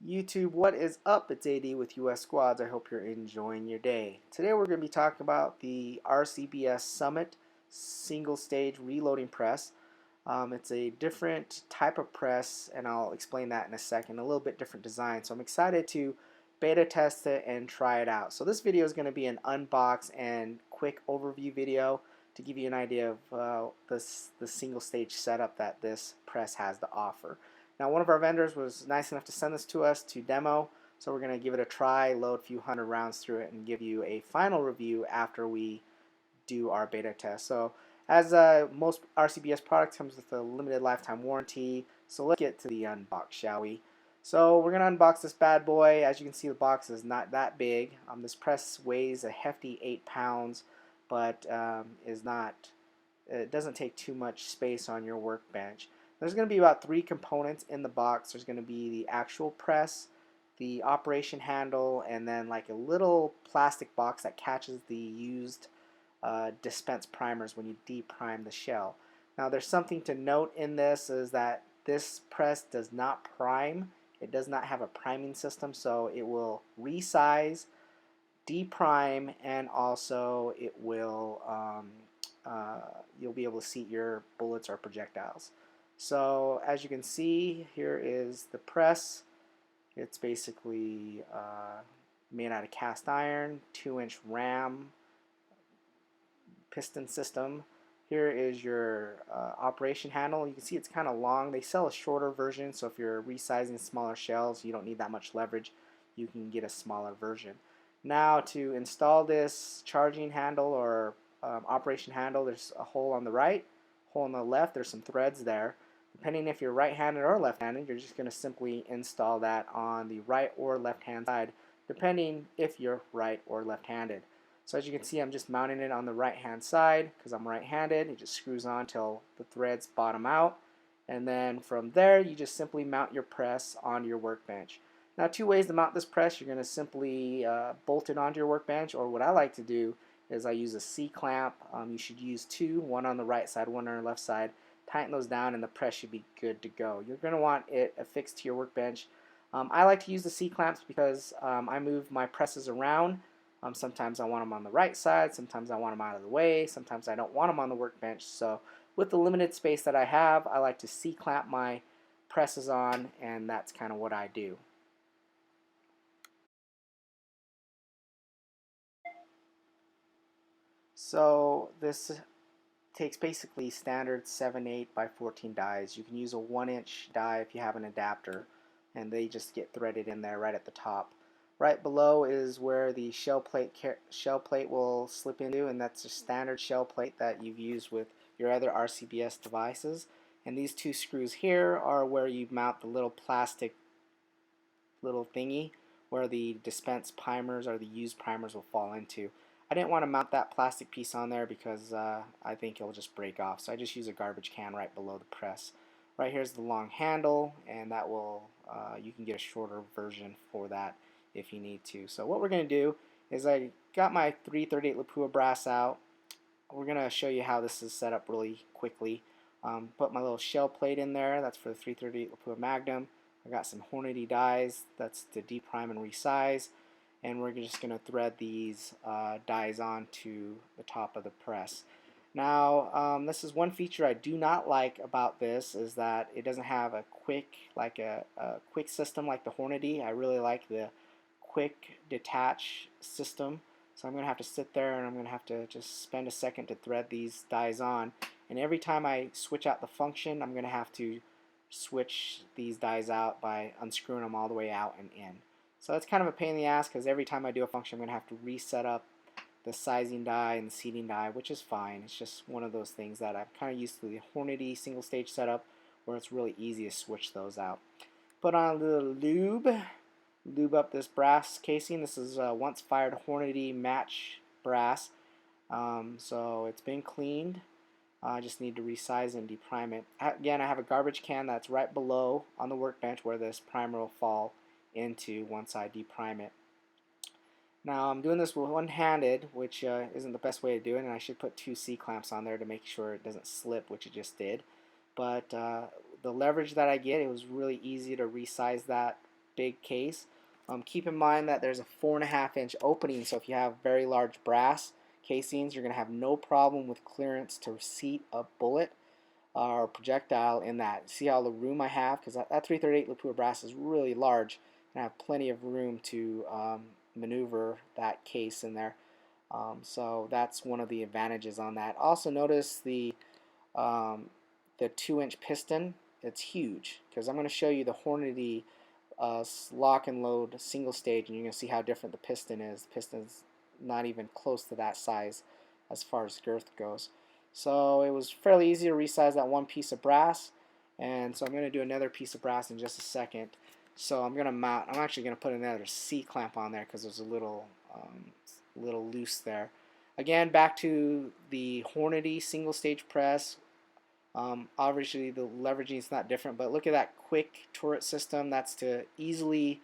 YouTube, what is up? It's AD with US Squads. I hope you're enjoying your day. Today we're going to be talking about the RCBS Summit single stage reloading press. It's a different type of press, and I'll explain that in a second. A little bit different design. So I'm excited to beta test it and try it out. So this video is going to be an unbox and quick overview video to give you an idea of the single stage setup that this press has to offer. Now, one of our vendors was nice enough to send this to us to demo, so we're going to give it a try, load a few hundred rounds through it, and give you a final review after we do our beta test. So, as most RCBS products, comes with a limited lifetime warranty. So let's get to the unbox, shall we? So we're going to unbox this bad boy. As you can see, the box is not that big. This press weighs a hefty 8 pounds, but it doesn't take too much space on your workbench. There's going to be about 3 components in the box. There's going to be the actual press, the operation handle, and then like a little plastic box that catches the used dispense primers when you deprime the shell. Now there's something to note in this is that this press does not prime. It does not have a priming system, so it will resize, deprime, and also it will you'll be able to seat your bullets or projectiles. So as you can see, here is the press. It's basically made out of cast iron, 2-inch ram piston system. Here is your operation handle. You can see it's kind of long. They sell a shorter version, so if you're resizing smaller shells, you don't need that much leverage. You can get a smaller version. Now to install this charging handle or operation handle, there's a hole on the right, hole on the left. There's some threads there. Depending if you're right-handed or left-handed, you're just going to simply install that on the right or left-hand side, depending if you're right or left-handed. So as you can see, I'm just mounting it on the right-hand side because I'm right-handed. It just screws on until the threads bottom out. And then from there, you just simply mount your press onto your workbench. Now, 2 ways to mount this press. You're going to simply bolt it onto your workbench, or what I like to do is I use a C-clamp. You should use 2, one on the right side, one on the left side. Tighten those down and the press should be good to go. You're going to want it affixed to your workbench. I like to use the C-clamps because I move my presses around. Sometimes I want them on the right side, sometimes I want them out of the way, sometimes I don't want them on the workbench. So with the limited space that I have, I like to C-clamp my presses on, and that's kind of what I do. So this takes basically standard 7/8 by 14 dies. You can use a 1-inch die if you have an adapter, and they just get threaded in there right at the top. Right below is where the shell plate will slip into, and that's a standard shell plate that you've used with your other RCBS devices. And these 2 screws here are where you mount the little plastic little thingy where the dispense primers or the used primers will fall into. I didn't want to mount that plastic piece on there because I think it'll just break off, so I just use a garbage can right below the press. Right here's the long handle, and that will you can get a shorter version for that if you need to. So what we're going to do is I got my 338 Lapua brass out. We're going to show you how this is set up really quickly. Put my little shell plate in there. That's for the 338 Lapua Magnum. I got some Hornady dies. That's to deprime and resize. And we're just going to thread these dies onto the top of the press. Now, this is one feature I do not like about this, is that it doesn't have a quick system like the Hornady. I really like the quick detach system. So I'm going to have to sit there and I'm going to have to just spend a second to thread these dies on. And every time I switch out the function, I'm going to have to switch these dies out by unscrewing them all the way out and in. So that's kind of a pain in the ass because every time I do a function, I'm going to have to reset up the sizing die and the seating die, which is fine. It's just one of those things that I'm kind of used to the Hornady single stage setup where it's really easy to switch those out. Put on a little lube up this brass casing. This is once fired Hornady match brass. So it's been cleaned. I just need to resize and deprime it. Again, I have a garbage can that's right below on the workbench where this primer will fall into once I deprime it. Now I'm doing this with one-handed, which isn't the best way to do it, and I should put 2 C-clamps on there to make sure it doesn't slip, which it just did. But the leverage that I get, it was really easy to resize that big case. Keep in mind that there's a 4.5-inch opening, so if you have very large brass casings, you're going to have no problem with clearance to seat a bullet or projectile in that. See all the room I have? Because that 338 Lapua brass is really large, and I have plenty of room to maneuver that case in there. So that's one of the advantages on that. Also notice the 2-inch piston. It's huge, because I'm going to show you the Hornady lock and load single stage, and you're going to see how different the piston is. The piston's not even close to that size as far as girth goes. So it was fairly easy to resize that one piece of brass, and so I'm going to do another piece of brass in just a second. So I'm actually going to put another C-clamp on there because there's a little loose there. Again, back to the Hornady single stage press. Obviously the leveraging is not different, but look at that quick turret system. That's to easily,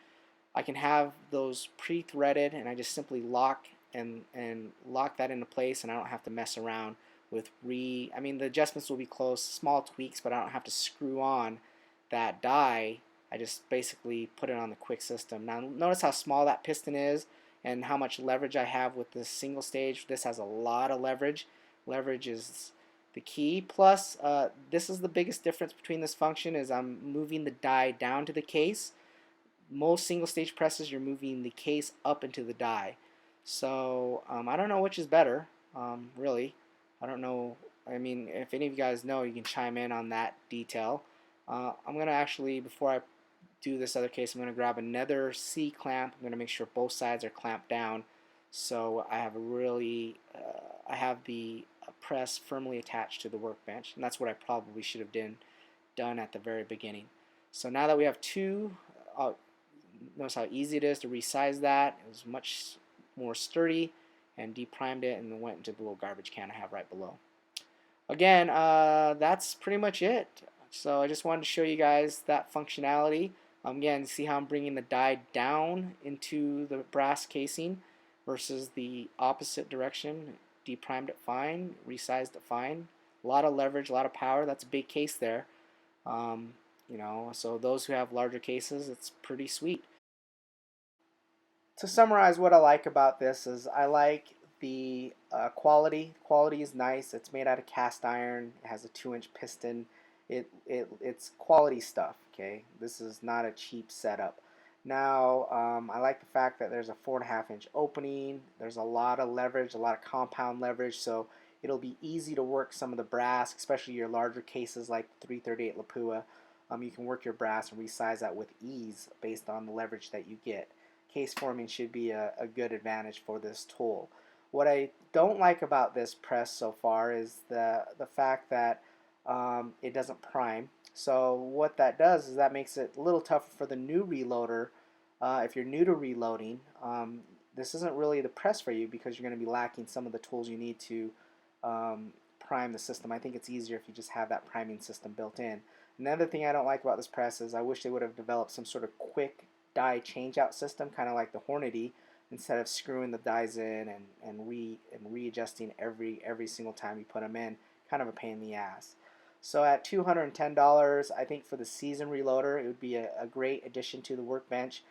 I can have those pre-threaded, and I just simply lock and lock that into place, and I don't have to mess around with the adjustments will be close, small tweaks, but I don't have to screw on that die. I just basically put it on the quick system. Now notice how small that piston is and how much leverage I have with this single stage. This has a lot of leverage. Leverage is the key. Plus, this is the biggest difference between this function is I'm moving the die down to the case. Most single stage presses, you're moving the case up into the die. So I don't know which is better, really. I don't know. I mean, if any of you guys know, you can chime in on that detail. I'm going to actually, before I do this other case, I'm going to grab another C-clamp. I'm going to make sure both sides are clamped down, so I have I have the press firmly attached to the workbench, and that's what I probably should have done at the very beginning. So now that we have two, notice how easy it is to resize that. It was much more sturdy, and deprimed it and then went into the little garbage can I have right below. Again, that's pretty much it. So I just wanted to show you guys that functionality. Again, see how I'm bringing the die down into the brass casing versus the opposite direction. Deprimed it fine, resized it fine. A lot of leverage, a lot of power. That's a big case there. So those who have larger cases, it's pretty sweet. To summarize, what I like about this is I like the quality. Quality is nice. It's made out of cast iron. It has a 2-inch piston. It's quality stuff. Okay, this is not a cheap setup. Now I like the fact that there's a 4.5-inch opening. There's a lot of leverage, a lot of compound leverage, so it'll be easy to work some of the brass, especially your larger cases like 338 Lapua. You can work your brass and resize that with ease based on the leverage that you get. Case forming should be a good advantage for this tool. What I don't like about this press so far is the fact that it doesn't prime. So what that does is that makes it a little tougher for the new reloader. If you're new to reloading, this isn't really the press for you because you're going to be lacking some of the tools you need to prime the system. I think it's easier if you just have that priming system built in. Another thing I don't like about this press is I wish they would have developed some sort of quick die change-out system, kind of like the Hornady, instead of screwing the dies in and readjusting every single time you put them in. Kind of a pain in the ass. So at $210, I think for the seasoned reloader, it would be a great addition to the workbench.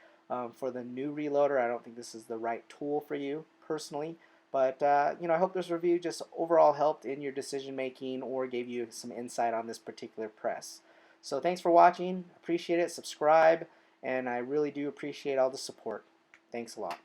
For the new reloader, I don't think this is the right tool for you personally. But I hope this review just overall helped in your decision making or gave you some insight on this particular press. So thanks for watching. Appreciate it. Subscribe, and I really do appreciate all the support. Thanks a lot.